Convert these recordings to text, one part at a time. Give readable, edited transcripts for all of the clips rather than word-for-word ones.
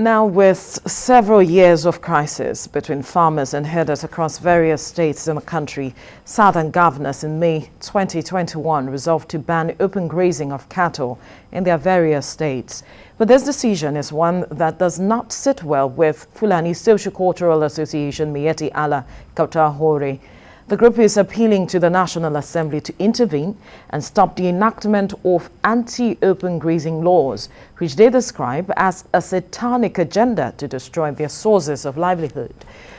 Now, with several years of crisis between farmers and herders across various states in the country, southern governors in May 2021 resolved to ban open grazing of cattle in their various states. But this decision is one that does not sit well with Fulani Socio-cultural Association Miyetti Allah Kautal Hore. The group is appealing to the National Assembly to intervene and stop the enactment of anti-open grazing laws, which they describe as a satanic agenda to destroy their sources of livelihood.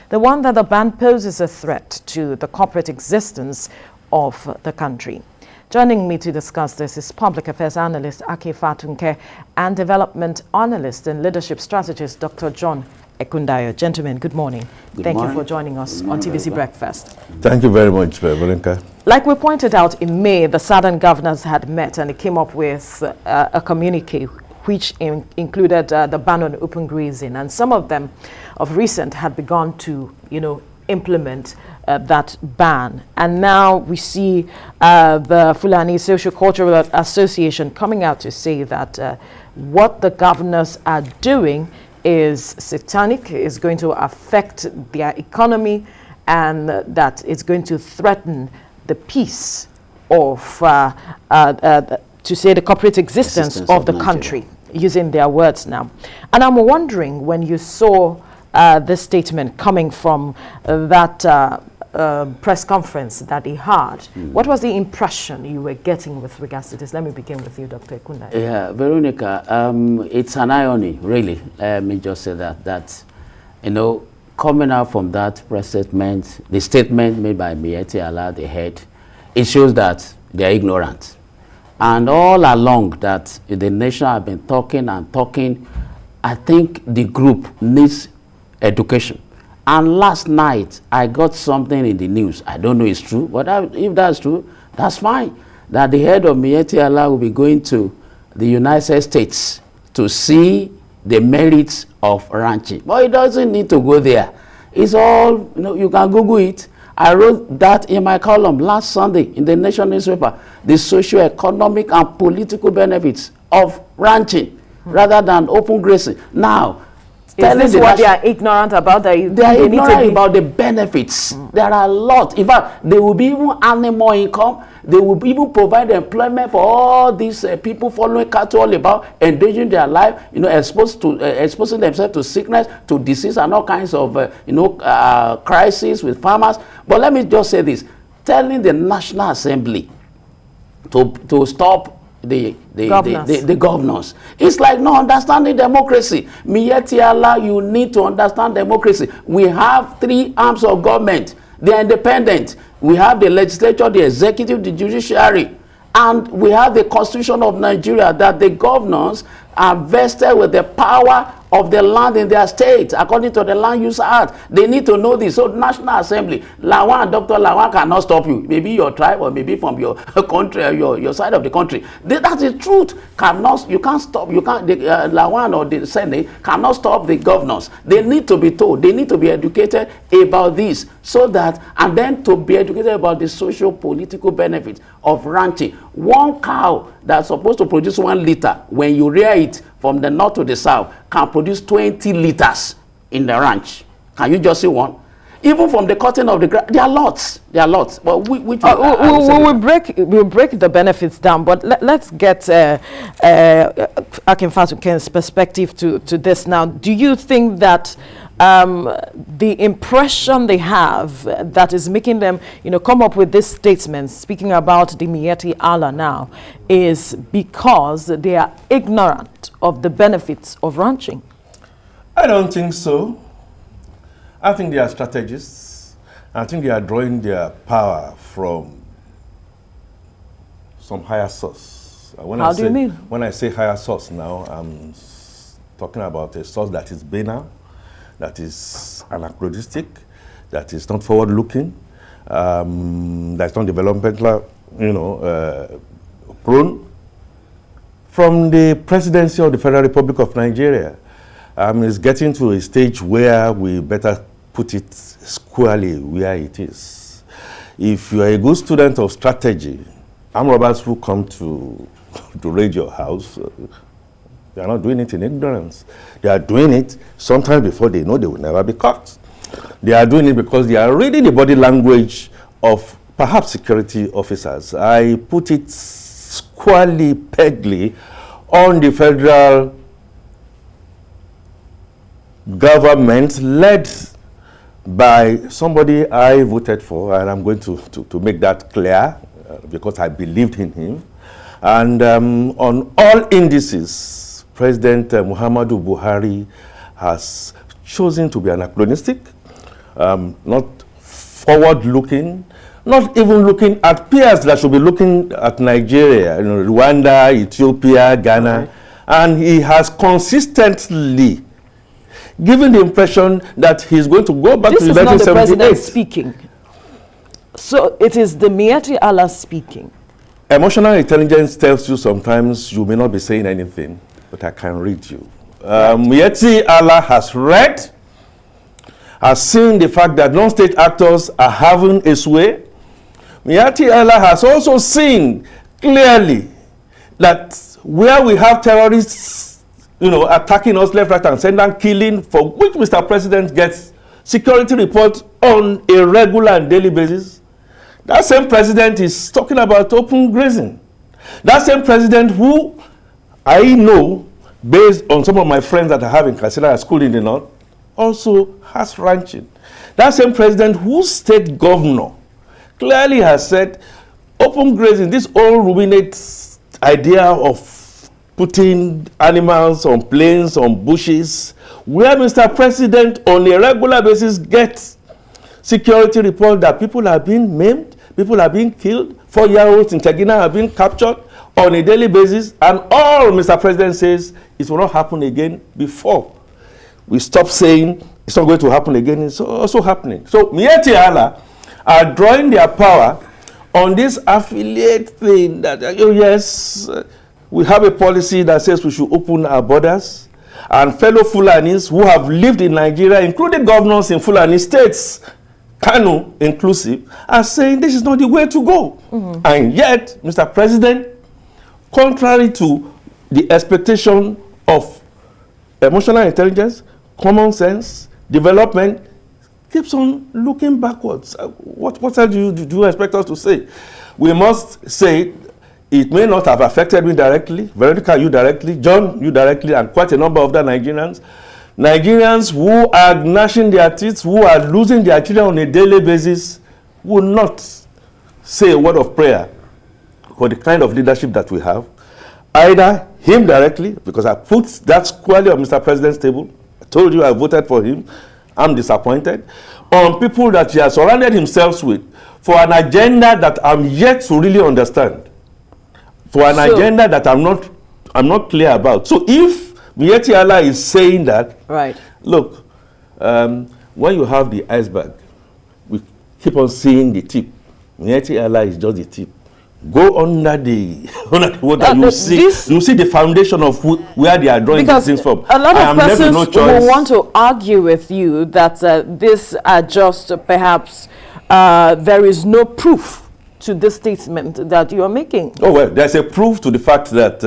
The one that the ban poses a threat to the corporate existence of the country. Joining me to discuss this is public affairs analyst Ake Fatunke and development analyst and leadership strategist Dr. John Ekundayo. Gentlemen, good morning. Thank you for joining us on TVC Breakfast. Thank you very much, Veronica. Like we pointed out in May, the southern governors had met and they came up with a communique which included the ban on open grazing, and some of them of recent had begun to, implement that ban. And now we see the Fulani Socio-cultural Association coming out to say that what the governors are doing is satanic, is going to affect their economy, and that it's going to threaten the peace of, to say, the corporate existence of the country, using their words now. And I'm wondering, when you saw this statement coming from that press conference that he had, what was the impression you were getting with regards to this? Let me begin with you, Dr. Ekundayo. Yeah, Veronica, it's an irony, really. Let me just say that, coming out from that press statement, the statement made by Miyetti Allah, the head, it shows that they're ignorant. And all along that the nation have been talking and talking, I think the group needs education. And last night, I got something in the news. I don't know if it's true, but if that's true, that's fine. That the head of Miyetti Allah will be going to the United States to see the merits of ranching. But he doesn't need to go there. It's all, you can Google it. I wrote that in my column last Sunday in the Nation newspaper, the socio-economic and political benefits of ranching rather than open grazing. Now, is this what they are ignorant about? They are ignorant about the benefits. There are a lot. In fact, they will be even earning more income. They will even provide employment for all these people following cattle all about, endangering their life, exposing themselves to sickness, to disease, and all kinds of, crises with farmers. But let me just say this. Telling the National Assembly to stop the governors. It's like not understanding democracy. Miyetti Allah, you need to understand democracy. We have three arms of government. They are independent. We have the legislature, the executive, the judiciary, and we have the Constitution of Nigeria, that the governors are vested with the power of the land in their state, according to the Land Use Act. They need to know this. So National Assembly, Lawan, Dr. Lawan cannot stop you. Maybe your tribe or maybe from your country, your side of the country. That's the truth. You can't stop. Lawan or the Senate cannot stop the governors. They need to be told. They need to be educated about this, so that, and then to be educated about the social political benefits of ranching. One cow that's supposed to produce 1 liter, when you rear it from the north to the south, can produce 20 liters in the ranch. Can you just see one? Even from the cutting of the grass, there are lots. There are lots. But we'll break the benefits down. But let's get Akin Fatuken's perspective to this now. Do you think that the impression they have that is making them, come up with this statement, speaking about the Miyetti Allah now, is because they are ignorant of the benefits of ranching? I don't think so. I think they are strategists. I think they are drawing their power from some higher source. How do you mean? When I say higher source now, I'm talking about a source that is banal, that is anachronistic, that is not forward-looking, that's not developmental, prone. From the presidency of the Federal Republic of Nigeria, it's getting to a stage where we better put it squarely where it is. If you are a good student of strategy, armed robbers who come to raid your house, They are not doing it in ignorance. They are doing it sometimes before they know they will never be caught. They are doing it because they are reading the body language of perhaps security officers. I put it squarely, pegly on the federal government led by somebody I voted for, and I'm going to make that clear because I believed in him. And on all indices, President Muhammadu Buhari has chosen to be anachronistic, not forward-looking, not even looking at peers that should be looking at Nigeria, Rwanda, Ethiopia, Ghana, and he has consistently given the impression that he's going to go back to 1978. This is not the president speaking. So it is the Miyetti Allah speaking. Emotional intelligence tells you sometimes you may not be saying anything, but I can read you. Miyetti Allah has read, has seen the fact that non-state actors are having a sway. Miyetti Allah has also seen clearly that where we have terrorists attacking us left, right, and center, and killing, for which Mr. President gets security reports on a regular and daily basis. That same president is talking about open grazing. That same president who I know, based on some of my friends that I have in Katsina at school in the north, also has ranching. That same president whose state governor clearly has said open grazing, this all ruminates idea of putting animals on plains, on bushes, where Mr. President on a regular basis gets security report that people are being maimed, people are being killed, 4-year-olds in Tegina are being captured on a daily basis, and all Mr. President says it will not happen again before we stop saying it's not going to happen again. It's also happening. So Miyetti Allah are drawing their power on this affiliate thing that, yes, we have a policy that says we should open our borders, and fellow Fulanis who have lived in Nigeria, including governors in Fulani states, Kanu inclusive, are saying this is not the way to go. And yet, Mr. President, contrary to the expectation of emotional intelligence, common sense, development, keeps on looking backwards. What else do you expect us to say? We must say it may not have affected me directly, Veronica, you directly, John, you directly, and quite a number of the Nigerians. Nigerians who are gnashing their teeth, who are losing their children on a daily basis, will not say a word of prayer for the kind of leadership that we have. Either him directly, because I put that squarely on Mr. President's table. I told you I voted for him. I'm disappointed. On people that he has surrounded himself with for an agenda that I'm yet to really understand. For an agenda that I'm not clear about. So if Miyetti Allah is saying that, right? Look, when you have the iceberg, we keep on seeing the tip. Miyetti Allah is just the tip. Go under the water, you see the foundation of where they are drawing these things from. A lot of persons will want to argue with you that this are just perhaps there is no proof to this statement that you are making. Oh, well, there's a proof to the fact that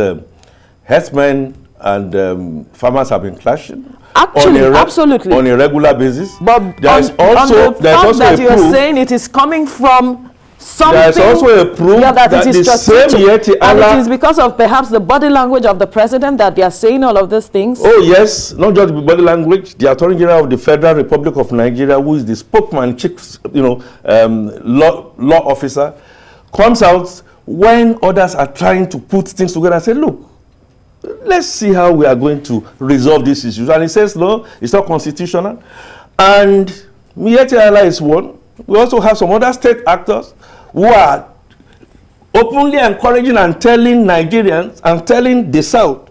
herdsmen and farmers have been clashing. Actually, absolutely. On a regular basis. But there's also that you are saying it is coming from something. There's also a proof that it is strategic. And it is because of perhaps the body language of the president that they are saying all of these things. Oh, yes. Not just the body language. The Attorney General of the Federal Republic of Nigeria, who is the spokesman, law officer, comes out when others are trying to put things together and say, look, let's see how we are going to resolve these issues. And he says, no, it's not constitutional. And Miyetti Allah is one. We also have some other state actors who are openly encouraging and telling Nigerians and telling the South,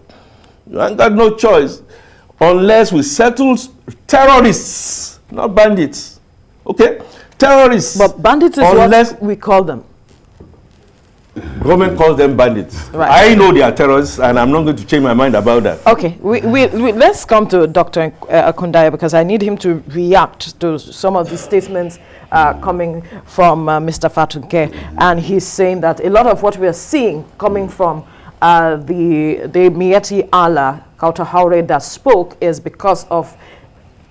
you ain't got no choice unless we settle terrorists, not bandits. Okay? Terrorists. But bandits is what we call them. Government calls them bandits. Right. I know they are terrorists, and I'm not going to change my mind about that. Okay, let's come to Dr. Akundaya, because I need him to react to some of the statements coming from Mr. Fatunke, and he's saying that a lot of what we are seeing coming from the Miyetti Allah Kautal Hore that spoke is because of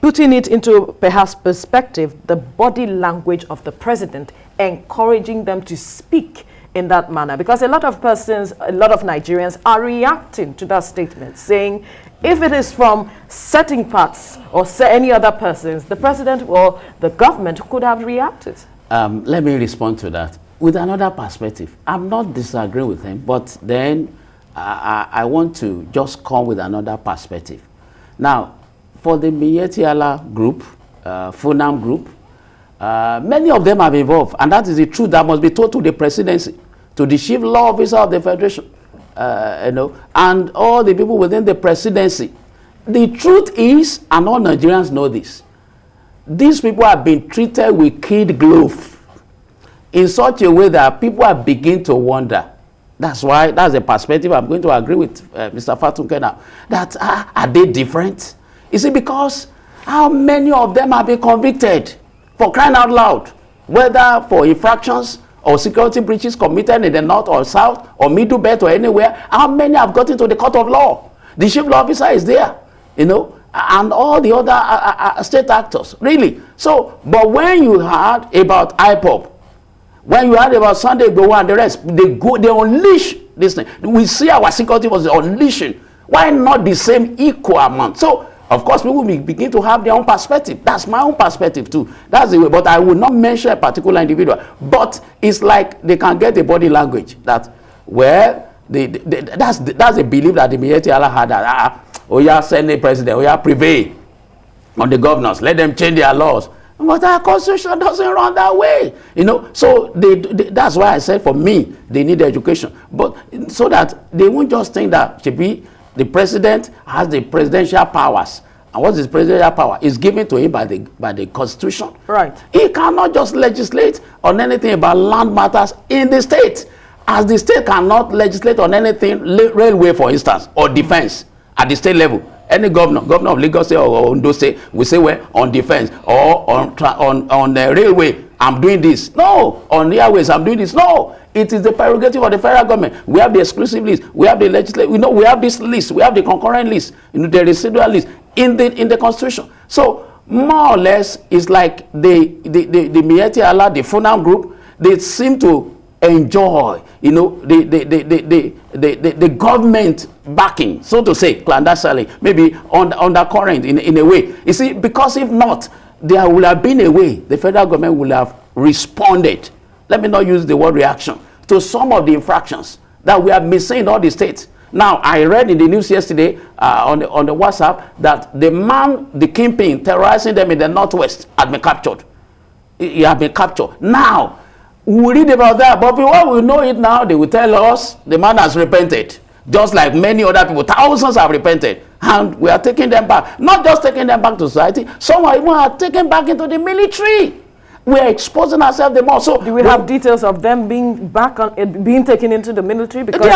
putting it into perhaps perspective, the body language of the president, encouraging them to speak in that manner. Because a lot of persons, a lot of Nigerians are reacting to that statement, saying if it is from certain parts or any other persons, the president or the government could have reacted. Let me respond to that with another perspective. I'm not disagreeing with him, but then I want to just come with another perspective. Now, for the Miyetti Allah group, Funam group, many of them have involved, and that is the truth that must be told to the presidency, to the chief law officer of the federation, and all the people within the presidency. The truth is, and all Nigerians know this, these people have been treated with kid glove in such a way that people are beginning to wonder. That's why, that's the perspective I'm going to agree with Mr. Fatunke now, that are they different? Is it because how many of them have been convicted, for crying out loud, whether for infractions or security breaches committed in the north or south or middle belt or anywhere? How many have gotten to the court of law? The chief law officer is there, and all the other state actors, really. So, but when you heard about IPOB, when you heard about Sunday Igboho and the rest, they unleash this thing. We see our security was unleashing. Why not the same equal amount? So, of course, people will begin to have their own perspective. That's my own perspective too. That's the way. But I will not mention a particular individual. But it's like they can get a body language that, well, that's a belief that the Miyetti Allah had that, oh yeah, Senate president, oh yeah, prevail on the governors, let them change their laws. But our constitution doesn't run that way, So that's why I said, for me, they need education, but so that they won't just think that the president has the presidential powers. And what is presidential power? Is given to him by the constitution. Right. He cannot just legislate on anything about land matters in the state, as the state cannot legislate on anything, railway, for instance, or defense at the state level. Any governor of Lagos State or Ondo State will say, well, on defense or on railway, I'm doing this. No, on airways, I'm doing this. No, it is the prerogative of the federal government. We have the exclusive list. We have the legislative. We have this list. We have the concurrent list. The residual list in the constitution. So more or less, it's like the Miyetti Allah, the Funam group, they seem to enjoy, the government backing, so to say, clandestinely, maybe on the current in a way. You see, because if not, there will have been a way the federal government will have responded. Let me not use the word reaction to some of the infractions that we have been seeing in all the states. Now, I read in the news yesterday on the WhatsApp that the kingpin terrorizing them in the northwest had been captured. He had been captured. Now, we read about that, but before we know it now, they will tell us the man has repented. Just like many other people, thousands have repented. And we are taking them back. Not just taking them back to society, some are even taken back into the military. We are exposing ourselves the more. So do we have details of them being being taken into the military? Because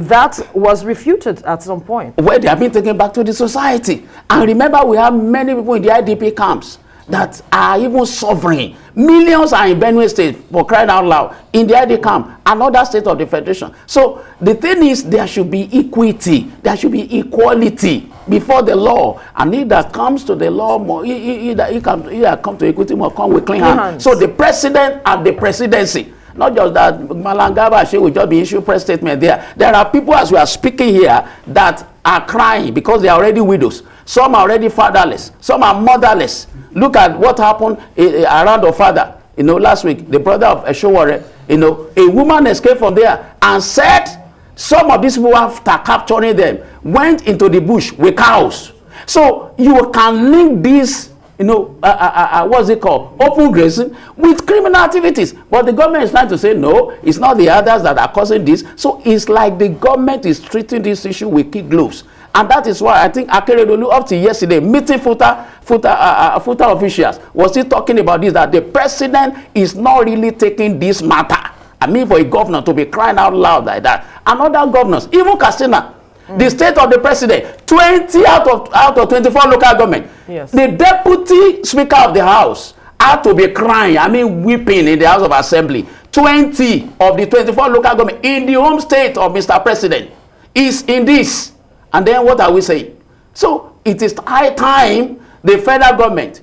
that was refuted at some point. Well, they have been taken back to the society. And remember, we have many people in the IDP camps that are even suffering. Millions are in Benue State, for crying out loud, in the ID camp, another state of the federation. So the thing is, there should be equity, there should be equality before the law. And he that comes to the law, he come to equity, more come with clean hands. So the president and the presidency, not just that Malangaba she will just be issue press statement there. There are people, as we are speaking here, that are crying because they are already widows. Some are already fatherless. Some are motherless. Look at what happened around the father. Last week, the brother of Eshowore, a woman escaped from there and said some of these people, after capturing them, went into the bush with cows. So you can link this, what's it called, open grazing, with criminal activities. But the government is trying to say, no, it's not the others that are causing this. So it's like the government is treating this issue with kid gloves. And that is why I think Akeredolu, up to yesterday, meeting Futa officials, was still talking about this, that the president is not really taking this matter. I mean, for a governor to be crying out loud like that. And other governors, even Katsina, the state of the president, 20 out of 24 local government. Yes. The deputy speaker of the house had to be crying, weeping in the House of Assembly. 20 of the 24 local government in the home state of Mr. President is in this. And then what are we saying? So it is high time the federal government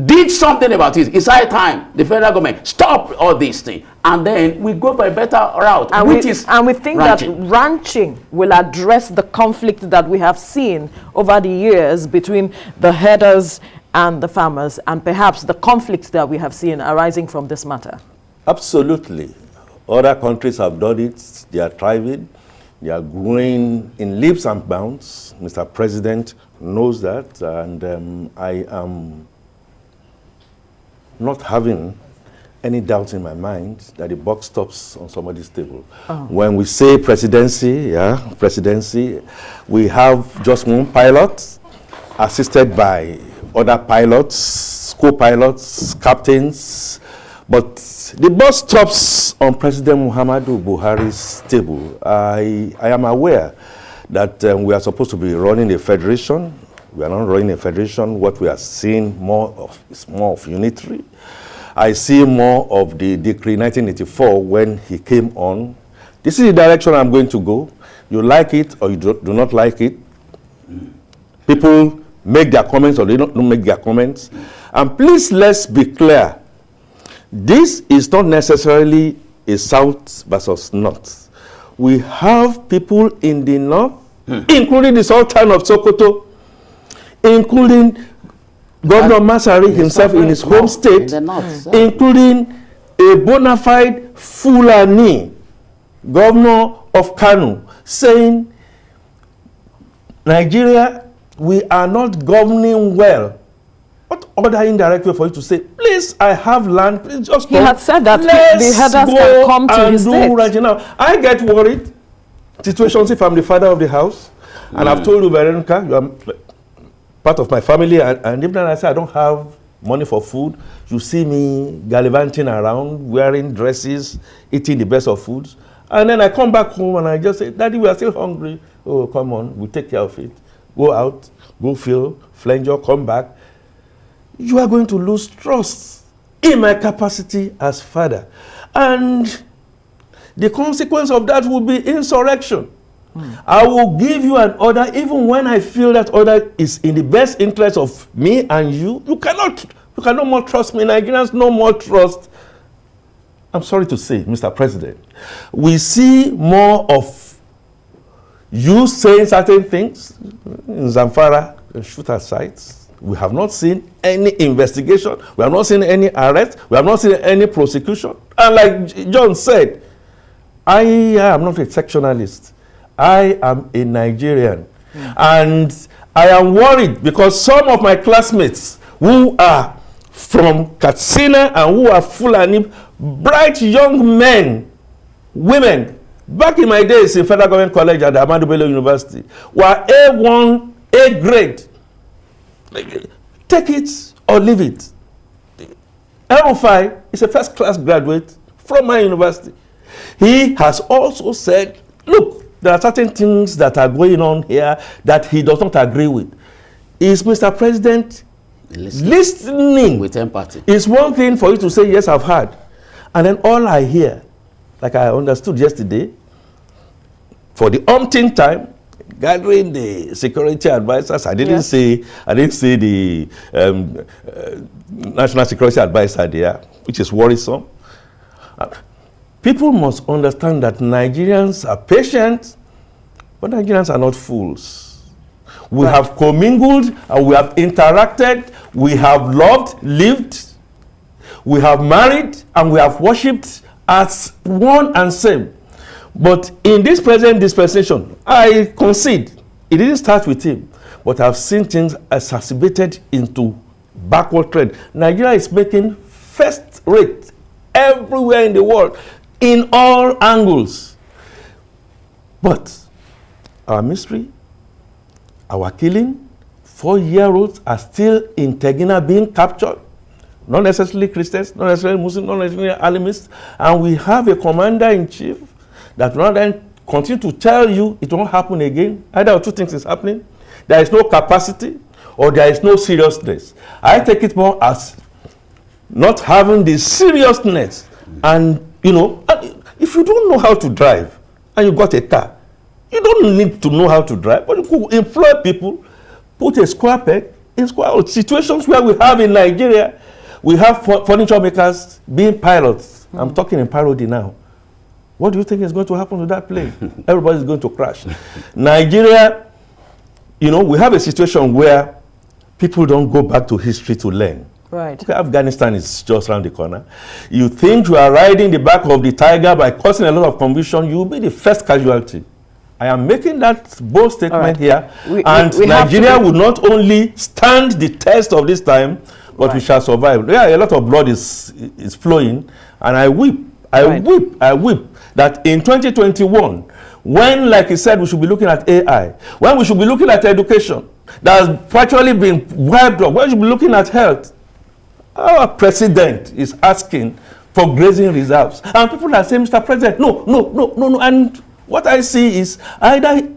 did something about it. It's high time the federal government stop all these things, and then we go for a better route, and which is we think ranching. that ranching will address the conflict that we have seen over the years between the herders and the farmers, and perhaps the conflict that we have seen arising from this matter. Absolutely. Other countries have done it. They are thriving. They are growing in leaps and bounds. Mr. President knows that, and I am not having any doubt in my mind that the buck stops on somebody's table. When we say presidency, we have just one pilot assisted by other pilots, co-pilots, captains, but the buck stops on President Muhammadu Buhari's table. I am aware that we are supposed to be running a federation. We are not running a federation. What we are seeing more of is more of unitary. I see more of the decree 1984 when he came on. This is the direction I'm going to go. You like it or you do not like it. People make their comments or they don't make their comments. And please, let's be clear. This is not necessarily a South versus North. We have people in the North, including the Sultan of Sokoto, including Governor Masari himself in his home state, including a bona fide Fulani, Governor of Kano, saying, Nigeria, we are not governing well. What other indirect way for you to say, please, I have land, please just go. He had said that the herders can come to his state. Right now. I get worried, situations if I'm the father of the house, and I've told you, Veronica, you are part of my family, and even I say I don't have money for food, you see me gallivanting around, wearing dresses, eating the best of foods, and then I come back home and I just say, Daddy, we are still hungry. Oh, come on, we'll take care of it. Go out, go fill, flange, come back. You are going to lose trust in my capacity as father. And the consequence of that will be insurrection. I will give you an order even when I feel that order is in the best interest of me and you. You cannot no more trust me. Nigerians no more trust. I'm sorry to say, Mr. President, we see more of you saying certain things in Zamfara and shooter sites. We have not seen any investigation. We have not seen any arrest. We have not seen any prosecution. And like John said, I am not a sectionalist. I am a Nigerian. And I am worried because some of my classmates who are from Katsina and who are Fulani, bright young men, women, back in my days in Federal Government College at the Ahmadu Bello University, were A1, A grade. Take it or leave it. Erufai is a first-class graduate from my university. He has also said, look, there are certain things that are going on here that he does not agree with. Is Mr. President listening with empathy? It's one thing for you to say, yes, I've heard. And then all I hear, like I understood yesterday, for the umpteenth time, gathering the security advisors, I didn't say the national security advisor there, which is worrisome. People must understand that Nigerians are patient, but Nigerians are not fools. We have commingled and we have interacted, we have loved, lived, we have married and we have worshipped as one and same. But in this present dispensation, I concede, it didn't start with him, but I've seen things exacerbated into backward trend. Nigeria is making first rate everywhere in the world, in all angles. But our mystery, our killing, 4-year-olds are still in Tegina being captured. Not necessarily Christians, not necessarily Muslims, not necessarily Alimists. And we have a commander-in-chief that rather than continue to tell you it won't happen again, either of two things is happening. There is no capacity or there is no seriousness. I take it more as not having the seriousness. And, you know, if you don't know how to drive and you got a car, you don't need to know how to drive, but you could employ people, put a square peg in square hole. Situations where we have in Nigeria, we have furniture makers being pilots. I'm talking in parody now. What do you think is going to happen to that plane? Everybody's going to crash. Nigeria, you know, we have a situation where people don't go back to history to learn. Right. Okay, Afghanistan is just around the corner. You think you are riding the back of the tiger by causing a lot of confusion, you will be the first casualty. I am making that bold statement here. We Nigeria would not only stand the test of this time, but we shall survive. Yeah, a lot of blood is flowing, and I weep that in 2021, when, like he said, we should be looking at AI, when we should be looking at education that has virtually been wiped off, when we should be looking at health, our president is asking for grazing reserves. And people are saying, Mr. President, no. And what I see is either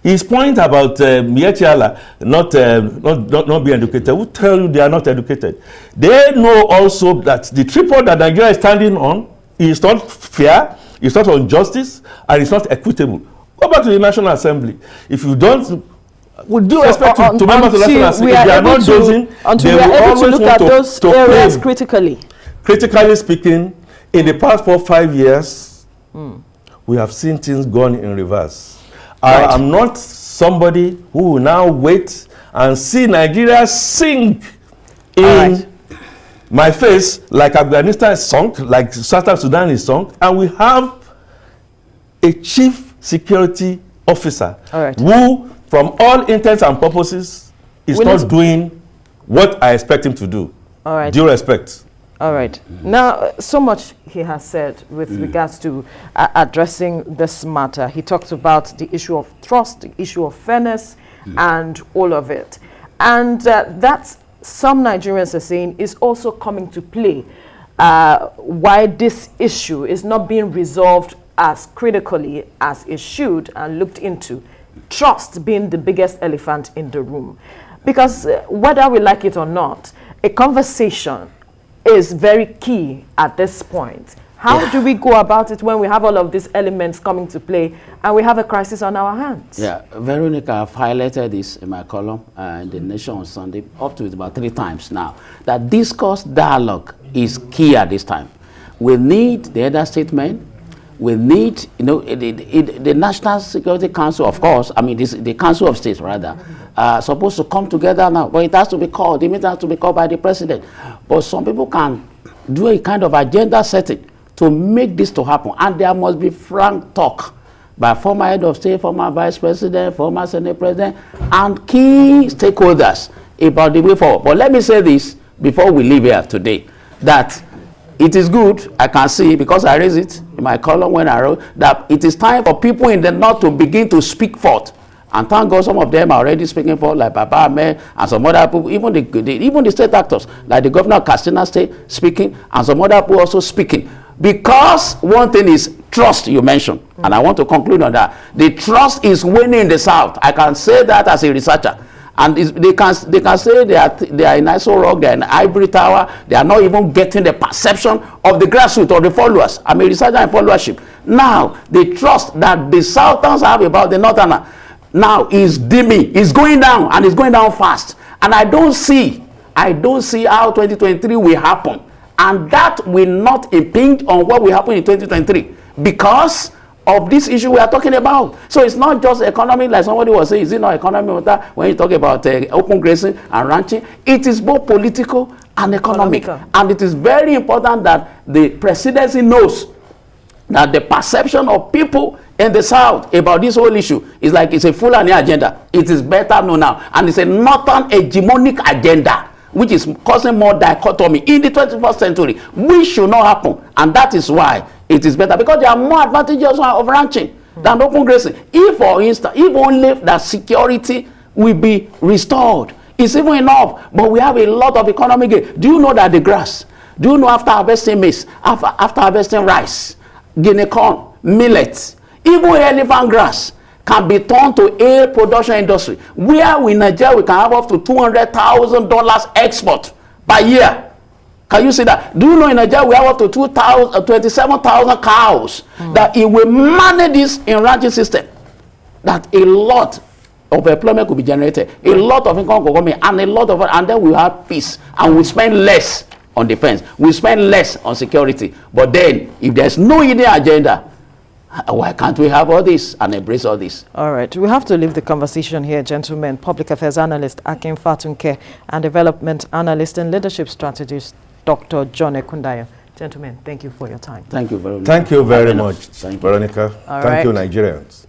his point about Miyetti Allah not being educated, who tell you they are not educated. They know also that the tripod that Nigeria is standing on is not fair, it's not on justice, and it's not equitable. Go back to the National Assembly. If you don't, with due respect to members of the National Assembly, if they are not dozing, they will always look at those areas critically. Critically speaking, in the past 4 or 5 years, we have seen things gone in reverse. Right. I am not somebody who will now wait and see Nigeria sink in my face like Afghanistan is sunk, like Southern Sudan is sunk, and we have a chief security officer who, from all intents and purposes, is not doing what I expect him to do. Due respect. All right. Now, so much he has said with regards to addressing this matter. He talked about the issue of trust, the issue of fairness, and all of it. And that's some Nigerians are saying is also coming to play why this issue is not being resolved as critically as it should and looked into. Trust being the biggest elephant in the room. Because whether we like it or not, a conversation is very key at this point. How do we go about it when we have all of these elements coming to play and we have a crisis on our hands? Yeah, Veronica, I've highlighted this in my column in The Nation on Sunday, up to it about 3 times now, that discourse dialogue is key at this time. We need the other statement. We need, you know, the National Security Council, of course, I mean, the Council of States, rather, supposed to come together now, but it has to be called. The meeting has to be called by the president. But some people can do a kind of agenda setting to make this to happen, and there must be frank talk by former head of state, former vice president, former senate president, and key stakeholders about the way forward. But let me say this before we leave here today, that it is good, I can see, because I raised it in my column when I wrote, that it is time for people in the north to begin to speak forth. And thank God some of them are already speaking forth, like Baba Ahmed and some other people, even the state actors, like the governor of Katsina State speaking, and some other people also speaking. Because one thing is trust, you mentioned, and I want to conclude on that. The trust is winning in the South. I can say that as a researcher. And they can say they are in Iso Rock, and Ivory Tower. They are not even getting the perception of the grassroots or the followers. I'm a researcher in followership. Now, the trust that the Southerns have about the Northerner now is dimming, is going down, and it's going down fast. And I don't see how 2023 will happen. And that will not impinge on what will happen in 2023 because of this issue we are talking about. So it's not just economy, like somebody was saying. Is it not economy when you talk about open grazing and ranching? It is both political and economic. And it is very important that the presidency knows that the perception of people in the South about this whole issue is like it's a Fulani agenda. It is better known now. And it's a northern hegemonic agenda, which is causing more dichotomy in the 21st century, which should not happen. And that is why it is better, because there are more advantages of ranching than open grazing. If, for instance, if only that security will be restored, it's even enough. But we have a lot of economic gain. Do you know that the grass, do you know after harvesting maize, after harvesting rice, guinea corn, millet, even elephant grass can be turned to a production industry, where in Nigeria we can have up to $200,000 export per year. Can you see that? Do you know in Nigeria we have up to 27,000 cows that it will manage this in ranching system? That a lot of employment could be generated. A lot of income could come in, and a lot of, and then we have peace, and we spend less on defense. We spend less on security. But then, if there's no hidden agenda, why can't we have all this and embrace all this? All right. We have to leave the conversation here, gentlemen. Public affairs analyst Akin Fatunke and development analyst and leadership strategist Dr. John Ekundayo. Gentlemen, thank you for your time. Thank you very much. Thank you very much, Thank you. Veronica. All Thank you, right. Nigerians.